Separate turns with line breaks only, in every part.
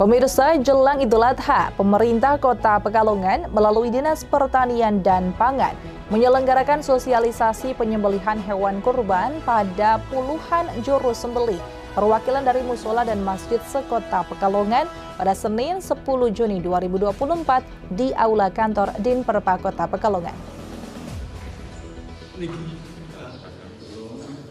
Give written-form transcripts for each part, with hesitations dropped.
Pemirsa, jelang Idul Adha, pemerintah Kota Pekalongan melalui Dinas Pertanian dan Pangan menyelenggarakan sosialisasi penyembelihan hewan kurban pada puluhan juru sembelih perwakilan dari musola dan masjid sekota Pekalongan pada Senin 10 Juni 2024 di Aula Kantor Dinperpa Kota Pekalongan.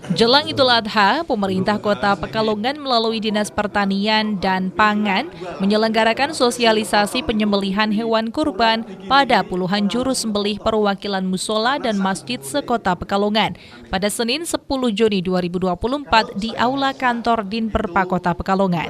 Jelang Idul Adha, pemerintah Kota Pekalongan melalui Dinas Pertanian dan Pangan menyelenggarakan sosialisasi penyembelihan hewan kurban pada puluhan juru sembelih perwakilan musola dan masjid sekota Pekalongan pada Senin 10 Juni 2024 di Aula Kantor Dinperpa Kota Pekalongan.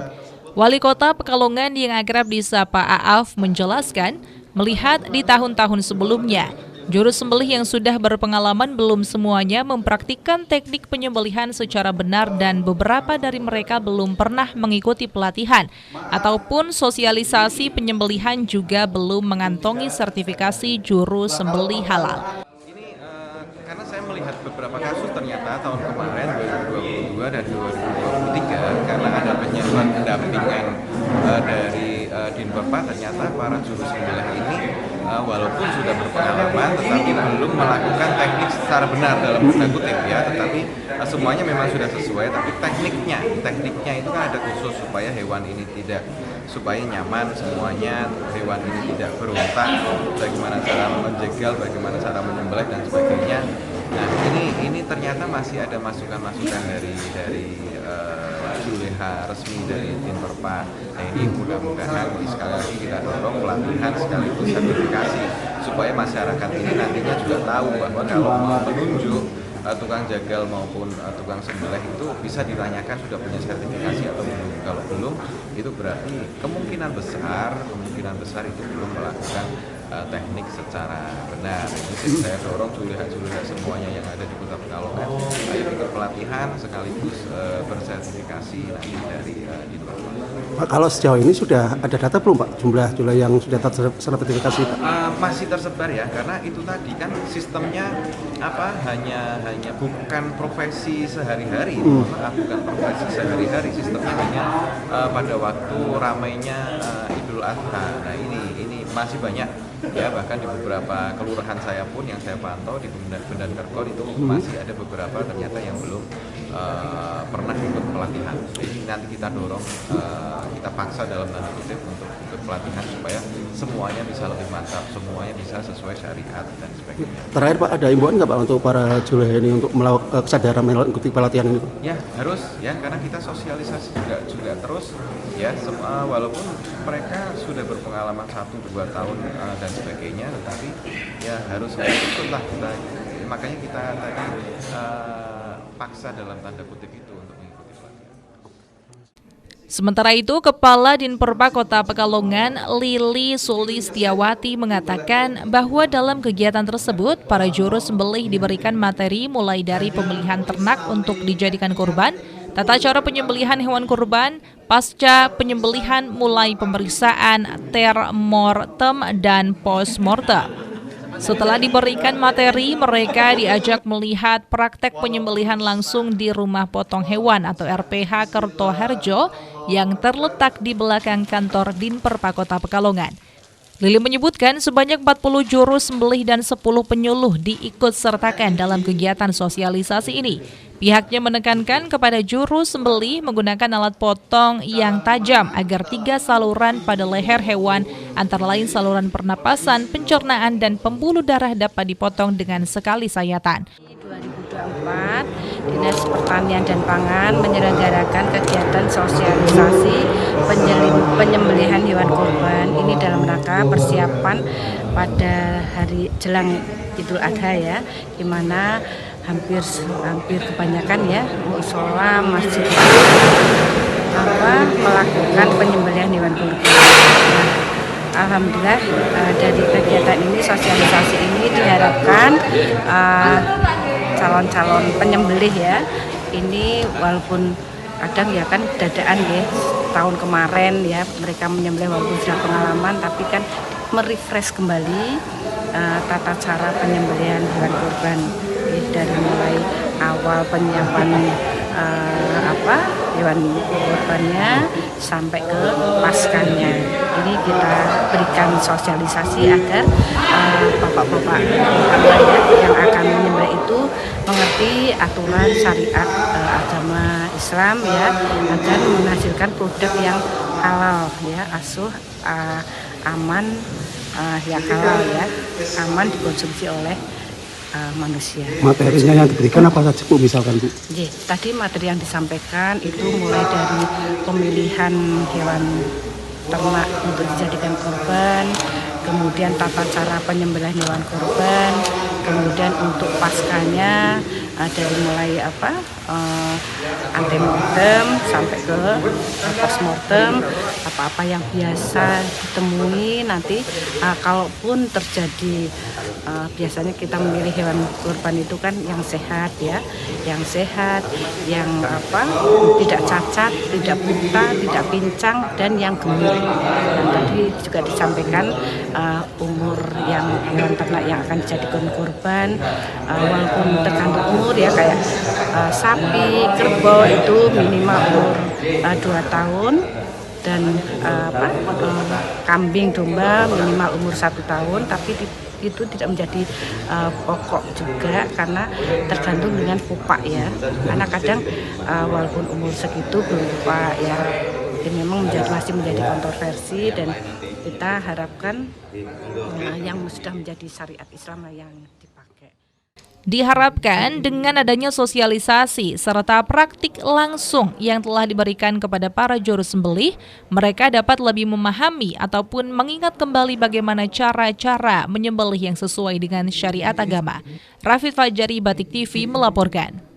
Wali Kota Pekalongan yang akrab disapa Aaf menjelaskan, melihat di tahun-tahun sebelumnya, juru sembelih yang sudah berpengalaman belum semuanya mempraktikkan teknik penyembelihan secara benar dan beberapa dari mereka belum pernah mengikuti pelatihan ataupun sosialisasi penyembelihan juga belum mengantongi sertifikasi juru sembelih halal.
Ini karena saya melihat beberapa kasus ternyata tahun kemarin 2022 dan 2023 karena ada pendampingan dari Dinperpa, ternyata para juru sembelih ini walaupun sudah berpengalaman tetapi belum melakukan teknik secara benar dalam tanda kutip ya, tetapi semuanya memang sudah sesuai, tapi tekniknya itu kan ada khusus supaya hewan ini supaya nyaman semuanya, hewan ini tidak berontak, bagaimana cara menjegal, bagaimana cara menyembelih dan sebagainya. Nah ini ternyata masih ada masukan-masukan dari juleha resmi dari Dinperpa. Nah ini mudah-mudahan sekali lagi kita dorong pelatihan sekaligus sertifikasi supaya masyarakat ini nantinya juga tahu bahwa kalau mau menunjuk tukang jagal maupun tukang sembelih itu bisa ditanyakan sudah punya sertifikasi atau belum. Kalau belum, itu berarti kemungkinan besar itu belum melakukan teknik secara benar. Jadi saya dorong juleha semuanya yang ada di Kota Pekalongan, ayo ikut pelatihan sekaligus bersertifikasi nanti dari Dinperpa.
Pak, kalau sejauh ini sudah ada data belum Pak, jumlah yang sudah tersertifikasi Pak?
Masih tersebar ya, karena itu tadi kan sistemnya hanya bukan profesi sehari-hari, bukan profesi sehari-hari, sistemnya hanya pada waktu ramainya Idul Adha. Nah ini masih banyak ya, bahkan di beberapa kelurahan saya pun yang saya pantau di Bendan Kerkon itu masih ada beberapa ternyata yang belum pernah ikut pelatihan. Jadi nanti kita dorong, kita paksa dalam tanda kutip untuk ikut pelatihan supaya semuanya bisa lebih mantap, semuanya bisa sesuai syariat dan sebagainya.
Terakhir Pak, ada imbauan nggak Pak untuk para juleha ini untuk melakukan kesadaran mengikuti pelatihan ini?
Ya harus ya, karena kita sosialisasi juga terus ya, walaupun mereka sudah berpengalaman 1-2 tahun dan sebagainya, tetapi ya harus ikutlah kita, makanya kita tadi paksa dalam tanda kutip itu untuk mengikuti pelatihan.
Sementara itu, Kepala Dinperpa Kota Pekalongan, Lili Sulistiawati mengatakan bahwa dalam kegiatan tersebut, para juru sembelih diberikan materi mulai dari pemilihan ternak untuk dijadikan kurban, tata cara penyembelihan hewan kurban, pasca penyembelihan mulai pemeriksaan termortem dan postmortem. Setelah diberikan materi, mereka diajak melihat praktek penyembelihan langsung di rumah potong hewan atau RPH Kertoharjo yang terletak di belakang kantor Dinperpa Kota Pekalongan. Lili menyebutkan sebanyak 40 juru sembelih dan 10 penyuluh diikut sertakan dalam kegiatan sosialisasi ini. Pihaknya menekankan kepada juru sembelih menggunakan alat potong yang tajam agar 3 saluran pada leher hewan, antara lain saluran pernapasan, pencernaan, dan pembuluh darah dapat dipotong dengan sekali sayatan.
2024, Dinas Pertanian dan Pangan menyelenggarakan kegiatan sosialisasi penyembelihan hewan kurban. Ini dalam rangka persiapan pada hari jelang Idul Adha ya, di mana hampir kebanyakan ya musola masjid melakukan penyembelihan hewan kurban. Alhamdulillah dari kegiatan ini, sosialisasi ini diharapkan calon-calon penyembelih ya, ini walaupun kadang ya kan dadaan ya, tahun kemarin ya mereka menyembelih walaupun sudah pengalaman, tapi kan merefresh kembali tata cara penyembelihan hewan kurban dari mulai awal penyiapan hewan kurbannya sampai ke paskanya. Ini kita berikan sosialisasi agar bapak-bapak yang akan menyembelih itu mengerti aturan syariat agama Islam ya, agar menghasilkan produk yang halal ya, asuh aman ya, halal ya, aman dikonsumsi oleh manusia.
Materinya yang diberikan apa saja Bu misalkan Bu?
Tadi materi yang disampaikan itu mulai dari pemilihan hewan ternak untuk dijadikan kurban, kemudian tata cara penyembelihan hewan kurban, kemudian untuk paskanya dari mulai antemortem sampai ke postmortem, apa-apa yang biasa ditemui nanti kalaupun terjadi, biasanya kita memilih hewan kurban itu kan yang sehat ya, yang tidak cacat, tidak buta, tidak pincang, dan yang gemuk. Dan tadi juga disampaikan umur yang hewan ternak yang akan dijadikan kurban, walaupun tergantung umur ya, kayak sapi, kerbau itu minimal umur 2 tahun, dan kambing domba minimal umur 1 tahun, tapi itu tidak menjadi pokok juga karena tergantung dengan pupak ya, karena kadang walaupun umur segitu belum pupak ya, ini memang masih menjadi kontroversi, dan kita harapkan yang sudah menjadi syariat Islam lah yang dipakai.
Diharapkan dengan adanya sosialisasi serta praktik langsung yang telah diberikan kepada para juru sembelih, mereka dapat lebih memahami ataupun mengingat kembali bagaimana cara-cara menyembelih yang sesuai dengan syariat agama. Raffi Fajari, Batik TV melaporkan.